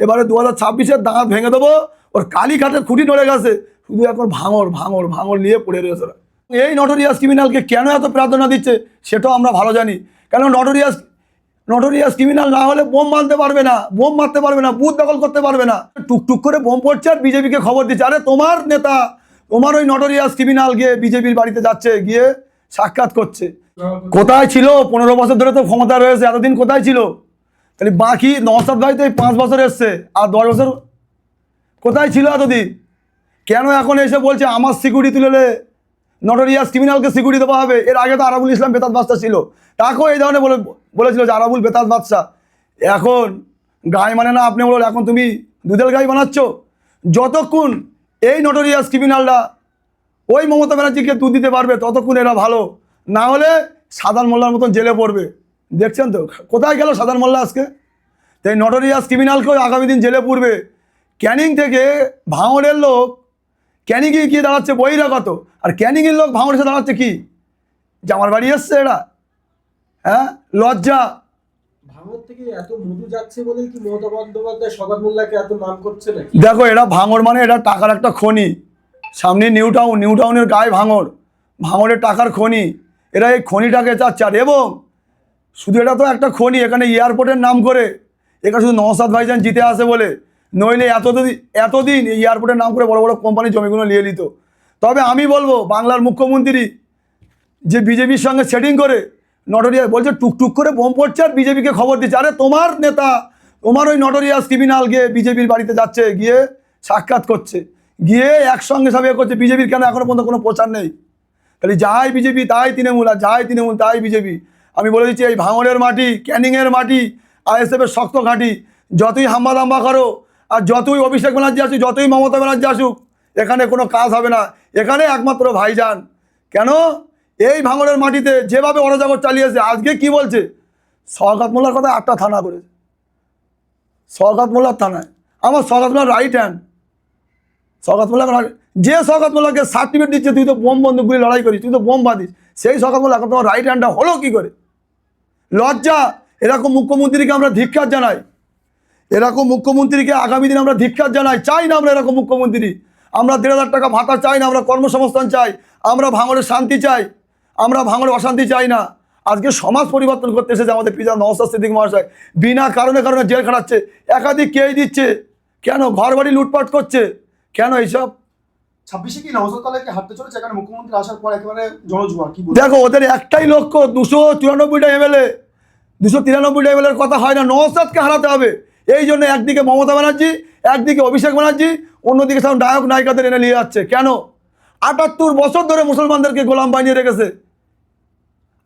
এবারে 2026-এর দাঁত ভেঙে দেবো। ওর কালীঘাটের খুঁটি নড়ে গেছে, শুধু এখন ভাঙর ভাঙর ভাঙর নিয়ে পড়ে রয়েছে ওরা। এই নটোরিয়াস ক্রিমিনালকে কেন এত প্রার্থনা দিচ্ছে সেটাও আমরা ভালো জানি। কেন নটোরিয়াস ক্রিমিনাল না হলে বোম মারতে পারবে না, বোম মারতে পারবে না, বুথ দখল করতে পারবে না। টুকটুক করে বোম পড়ছে আর বিজেপিকে খবর দিচ্ছে, আরে তোমার নেতা, তোমার ওই নটোরিয়াস ক্রিমিনাল গিয়ে বিজেপির বাড়িতে যাচ্ছে, গিয়ে সাক্ষাৎ করছে। কোথায় ছিল? 15 বছর ধরে তো ক্ষমতা রয়েছে, এতদিন কোথায় ছিল? তাহলে বাকি নওশাদ ভাই তো এই 5 বছর এসছে, আর 10 বছর কোথায় ছিল এতদিন? কেন এখন এসে বলছে আমার সিকিউরিটি তুলে নটোরিয়াস ক্রিমিনালকে সিকিউরিটি দেওয়া হবে? এর আগে তো আরাবুল ইসলাম বেতাজ বাদশা ছিল, তাকেও এই ধরনের বলেছিল যে আরাবুল বেতাজ বাদশা। এখন গায়ে মানে না আপনি বলুন, এখন তুমি দুধের গাই বানাচ্ছ। যতক্ষণ এই নটোরিয়াস ক্রিমিনালরা ওই মমতা ব্যানার্জিকে দুধ দিতে পারবে ততক্ষণ এরা ভালো, না হলে সাধারণ মোল্লার মতন জেলে পড়বে। দেখছেন তো কোথায় গেল সাধারণ মোল্লা আজকে? তাই নটোরিয়াস ক্রিমিনালকেও আগামী দিন জেলে পড়বে। ক্যানিং থেকে ভাঙড়ের লোক ক্যানিংয়ে গিয়ে দাঁড়াচ্ছে বহিরাগত, আর ক্যানিংয়ের লোক ভাঙড় এসে দাঁড়াচ্ছে কি জামার বাড়ি এসছে এরা? হ্যাঁ, লজ্জা। ভাঙড় থেকে এত মধু যাচ্ছে বলেই কি মমতা বন্দ্যোপাধ্যায় সকাত মোল্লাকে এত নাম করছে নাকি? দেখো, এটা ভাঙড় মানে এটা টাকার একটা খনি। সামনে নিউ টাউনের গায়ে ভাঙড়ের টাকার খনি। এরা এই খনিটাকে চাচ্ছে। আর এবং শুধু এটা তো একটা খনি, এখানে এয়ারপোর্টের নাম করে এখানে শুধু নওশাদ ভাইজান জিতে আসে বলে, নইলে এতদিন এই এয়ারপোর্টের নাম করে বড় বড় কোম্পানির জমিগুলো নিয়ে নিত। তবে আমি বলবো, বাংলার মুখ্যমন্ত্রী যে বিজেপির সঙ্গে সেটিং করে নটোরিয়াস বলছে টুকটুক করে বোম পড়ছে আর বিজেপিকে খবর দিচ্ছে, আরে তোমার নেতা, তোমার ওই নটোরিয়াস ক্রিমিনাল গিয়ে বিজেপির বাড়িতে যাচ্ছে, গিয়ে সাক্ষাৎ করছে, গিয়ে একসঙ্গে সব করছে। বিজেপির কেন এখনো পর্যন্ত কোনো প্রচার নেই? তাহলে যাই বিজেপি তাই তৃণমূল, আর যাই তৃণমূল তাই বিজেপি। আমি বলে দিচ্ছি, এই ভাঙড়ের মাটি, ক্যানিংয়ের মাটি, আইএসএফের শক্ত ঘাঁটি। যতই হাম্বা করো আর যতই অভিষেক ব্যানার্জি আসুক, যতই মমতা ব্যানার্জি আসুক, এখানে কোনো কাজ হবে না। এখানে একমাত্র ভাইজান। কেন? এই ভাঙড়ের মাটিতে যেভাবে অরাজকতা চালিয়েছে, আজকে কি বলছে? শওকত মোল্লার কথা 8টা থানা করেছে। শওকত মোল্লার থানায় আমার শওকত মোল্লার রাইট হ্যান্ড। শওকত মোল্লা যে শওকত মোল্লাকে সার্টিফিকেট দিচ্ছে তুই তো বোম বন্দুক গুলি লড়াই করিস, তুই তো বোম বাঁধিস, সেই শওকত মোল্লা এখন তোমার রাইট হ্যান্ডটা হলো কি করে? লজ্জা। এরকম মুখ্যমন্ত্রীকে আমরা ধিক্কার জানাই। এরকম মুখ্যমন্ত্রীকে আগামী দিনে আমরা ধিক্কার জানাই। চাই না আমরা এরকম মুখ্যমন্ত্রী। আমরা 1,500 টাকা ভাতা চাই না, আমরা কর্মসংস্থান চাই, আমরা ভাঙড়ে শান্তি চাই, আমরা ভাঙড়ে অশান্তি চাই না। আজকে সমাজ পরিবর্তন করতে এসেছে আমাদের পিতা নওশাদ সিদ্দিকী মহাশয়। বিনা কারণে জেল খাটাচ্ছে, একাধিক কেই দিচ্ছে। কেন? ঘর বাড়ি লুটপাট করছে। কেন এইসব? 26-এ কি নওশাদ তলায় হাঁটতে চলেছে এখানে মুখ্যমন্ত্রী আসার পর একেবারে জনজুয়ার? কি দেখো, ওদের একটাই লক্ষ্য, 294টা এমএলএ, 293টা এমএলএর কথা হয় না, নওশাদকে হারাতে হবে। এই জন্য একদিকে মমতা ব্যানার্জি, একদিকে অভিষেক ব্যানার্জি, অন্যদিকে সব নায়ক নায়িকাদের এনে নিয়ে যাচ্ছে। কেন? 78 বছর ধরে মুসলমানদেরকে গোলাম বানিয়ে রেখেছে,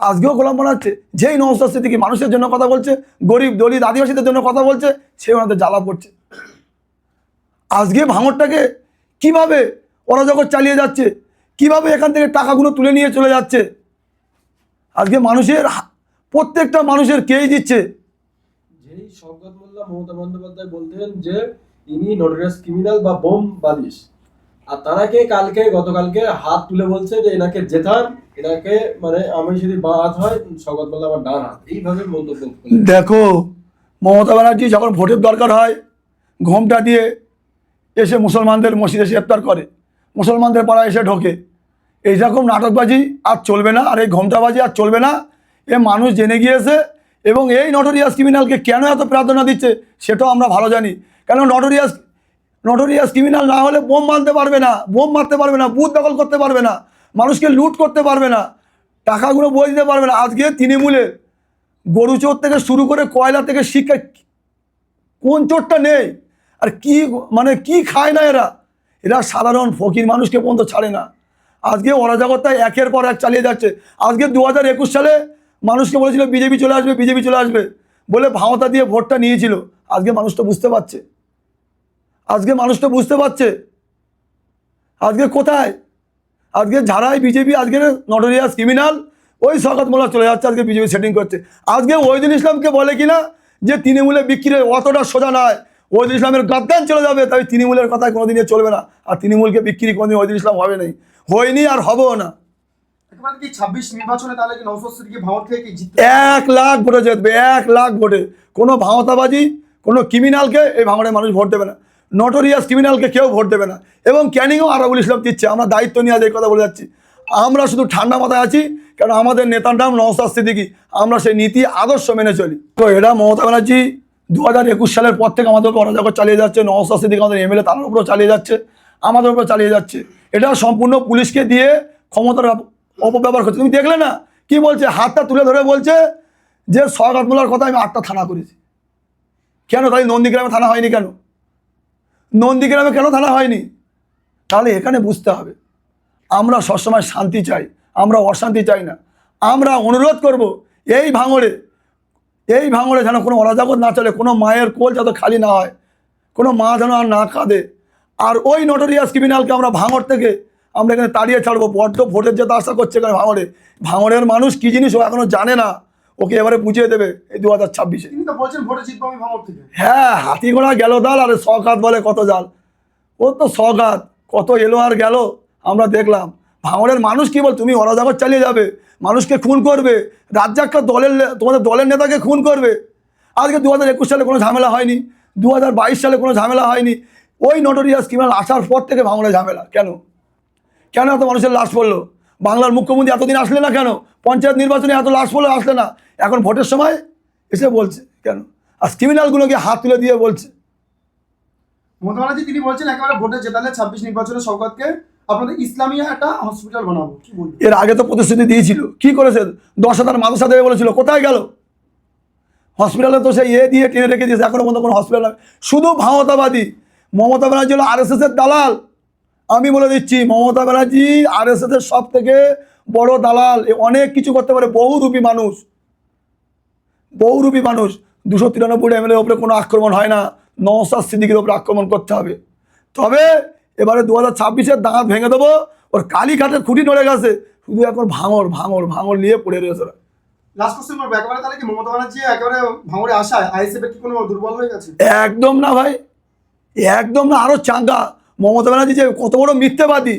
আজকেও গোলাম বানাচ্ছে। যেই নওশাদ সিদ্দিকী মানুষের জন্য কথা বলছে, গরিব দলিত আদিবাসীদের জন্য কথা বলছে, সে ওনাদের জ্বালা পড়ছে। আজকে ভাঙড়টাকে কিভাবে অরাজকতা চালিয়ে যাচ্ছে, কিভাবে এখান থেকে টাকাগুলো তুলে নিয়ে চলে যাচ্ছে। আজকে প্রত্যেকটা মানুষের কেই দিচ্ছে। যেই শওকত মোল্লা মমতা বন্দ্যোপাধ্যায় বলতেন যে ইনি নটোরিয়াস ক্রিমিনাল বা বোম বাদিস, আর তারাকে গতকালকে হাত তুলে বলছে যে এনাকে জেতান, এনাকে মানে আমি যদি বাঁ হাত হয় শওকত মোল্লা আমার ডান হাত, এইভাবে মন্তব্য করলেন। দেখো, মমতা ব্যানার্জি যখন ভোটের দরকার হয় ঘোমটা দিয়ে এসে মুসলমানদের মসজিদে এসে ইফতার করে, মুসলমানদের পাড়ায় এসে ঢোকে। এইরকম নাটকবাজি আর চলবে না, আর এই ঘোমটাবাজি আর চলবে না। এ মানুষ জেনে গিয়েছে। এবং এই নটোরিয়াস ক্রিমিনালকে কেন এত প্রার্থনা দিচ্ছে সেটাও আমরা ভালো জানি। কেন? নটোরিয়াস ক্রিমিনাল না হলে বোম মারতে পারবে না, বোম মারতে পারবে না, বুথ দখল করতে পারবে না, মানুষকে লুট করতে পারবে না, টাকাগুলো বয়ে দিতে পারবে না। আজকে তৃণমূলের গরু চোর থেকে শুরু করে কয়লা থেকে শিক্ষা, কোন চোরটা নেই? আর কি খায় না এরা সাধারণ ফকির মানুষকে পর্যন্ত ছাড়ে না। আজকে অরাজকতায় একের পর এক চালিয়ে যাচ্ছে। আজকে 2021 সালে মানুষকে বলেছিল বিজেপি চলে আসবে বলে ভাওতা দিয়ে ভোটটা নিয়েছিল। আজকে মানুষ তো বুঝতে পারছে, আজকে কোথায়? আজকে যারাই বিজেপি আজকে নটোরিয়াস ক্রিমিনাল, ওই শওকত মোল্লা চলে যাচ্ছে, আজকে বিজেপি সেটিং করছে। আজকে ওহিদুল ইসলামকে বলে কিনা যে তৃণমূলে বিক্রি অতটা সোজা নয়, ওহিদুল ইসলামের গাদ্দান চলে যাবে, তাই তৃণমূলের কথায় কোনোদিনই চলবে না। আর তৃণমূলকে বিক্রি কোনোদিন ওহিদুল ইসলাম হবে নাই, হয়নি আর হবেও না। একেবারে কি 26 নির্বাচনে তাহলে কি নওশাদ সিদ্দিকী ভাঙড় থেকে কি জিততে 1 লাখ ভোটে জিতবে, 1 লাখ ভোটে। কোনো ভাওতাবাজি, কোনো ক্রিমিনালকে এই ভাঙড়ের মানুষ ভোট দেবে না, নটোরিয়াস ক্রিমিনালকে কেউ ভোট দেবে না। এবং ক্যানিংও আরাবুল ইসলাম দিচ্ছে। আমরা দায়িত্ব নিয়ে আজ এই কথা বলে যাচ্ছি। আমরা শুধু ঠান্ডা মাথায় আছি, কারণ আমাদের নেতার নাম নওশাদ সিদ্দিকী। আমরা সেই নীতি আদর্শ মেনে চলি। তো এটা মমতা ব্যানার্জি 2021 সালের পর থেকে আমাদের উপর অরাজকতা চালিয়ে যাচ্ছে। নওশাদ সিদ্দিকী আমাদের এমএলএ, তার উপরেও চালিয়ে যাচ্ছে, আমাদের উপর চালিয়ে যাচ্ছে। এটা সম্পূর্ণ পুলিশকে দিয়ে ক্ষমতার অপব্যবহার করছে। তুমি দেখলে না কি বলছে, হাতটা তুলে ধরে বলছে যে সওগাত মোল্লার কথা আমি 8টা থানা করেছি। কেন তাই নন্দীগ্রামে থানা হয়নি? কেন নন্দীগ্রামে কেন থানা হয়নি? তাহলে এখানে বুঝতে হবে আমরা সবসময় শান্তি চাই, আমরা অশান্তি চাই না। আমরা অনুরোধ করব এই ভাঙড়ে যেন কোনো অরাজকতা না চলে, কোনো মায়ের কোল যাতে খালি না হয়, কোনো মা যেন আর না কাঁদে। আর ওই নটোরিয়াস ক্রিমিনালকে আমরা ভাঙড় থেকে আমরা এখানে তাড়িয়ে ছাড়বো। বড্ড ভোটের যেতে আশা করছে এখানে ভাঙড়ের মানুষ কী জিনিস ও এখনও জানে না, ওকে এবারে বুঝিয়ে দেবে এই 2026-এ। তিনি তো বলছেন ভোটে জিতবো আমি ভাঙড় থেকে। হ্যাঁ, হাতি ঘোড়া গেল দাল, আর সওগাত বলে কত জাল। ও তো সওগাত কত এলো আর গেল, আমরা দেখলাম। ভাঙড়ের মানুষ কি বল, তুমি অরাজকতা চালিয়ে যাবে, মানুষকে খুন করবে, রাজ্জাককে তোমাদের দলের নেতাকে খুন করবে। আজকে 2021 সালে কোনো ঝামেলা হয়নি, 2022 সালে কোনো ঝামেলা হয়নি। ওই নটোরিয়াস ক্রিমিনাল আসার পর থেকে ভাঙড়ে ঝামেলা। কেন এত মানুষের লাশ পড়লো? বাংলার মুখ্যমন্ত্রী এতদিন আসলে না কেন? পঞ্চায়েত নির্বাচনে এত লাশ পড়লো, আসলে না, এখন ভোটের সময় এসে বলছে কেন? আর ক্রিমিনালগুলোকে হাত তুলে দিয়ে বলছে। মমতা ব্যানার্জি তিনি বলছেন একেবারে ভোটে জেতালে 26 নির্বাচনে সওগাতকে আপনাদের ইসলামিয়া একটা হসপিটাল বানাবো। কি বলবেন? এর আগে তো প্রতিশ্রুতি দিয়েছিল, কি করেছে? 10,000 মাদ্রাসা দেবে বলেছিল, কোথায় গেল? হসপিটালে তো সেই দিয়ে টেনে রেখে দিয়েছে, এখনো পর্যন্ত কোনো হসপিটাল। শুধু ভাওতাবাদী। মমতা ব্যানার্জি হলো আরএসএসের দালাল। আমি বলে দিচ্ছি, মমতা ব্যানার্জি আরএসএসের সব থেকে বড় দালাল। অনেক কিছু করতে পারে, বহুরূপী মানুষ। 293 এমএলএর উপরে কোনো আক্রমণ হয় না, নওশাদ সিদ্দিকীর উপরে আক্রমণ করতে হবে। তবে এবারে 2026-এর দাঁত ভেঙে দেবো। ওর কালীঘাটের খুঁটি নড়ে গেছে, শুধু এখন ভাঙড় নিয়ে পড়ে রয়েছে ওরা। লাস্ট কোশ্চেন করবো, একেবারে তাহলে কি মমতা ব্যানার্জি একেবারে ভাঙড়ে আসায় আইএসএফ কি কোনো দুর্বল হয়ে গেছে? একদম না ভাই, একদম না, আরও চাঙ্গা। মমতা ব্যানার্জি যে কত বড় মিথ্যেবাদী,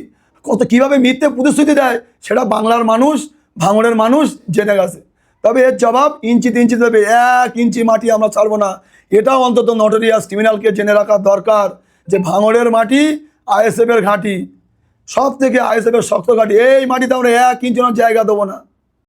কীভাবে মিথ্যে প্রতিশ্রুতি দেয়, সেটা বাংলার মানুষ, ভাঙড়ের মানুষ জেনে গেছে। তবে এর জবাব ইঞ্চিতে ইঞ্চি দেবে। 1 ইঞ্চি মাটি আমরা ছাড়বো না। এটাও অন্তত নটোরিয়াস ক্রিমিনালকে জেনে রাখা দরকার যে ভাঙড়ের মাটি আইএসএফের ঘাঁটি, সব থেকে আইএসএফের শক্ত ঘাঁটি। এই মাটিতে আমরা 1 ইঞ্চি জায়গা দেবো না।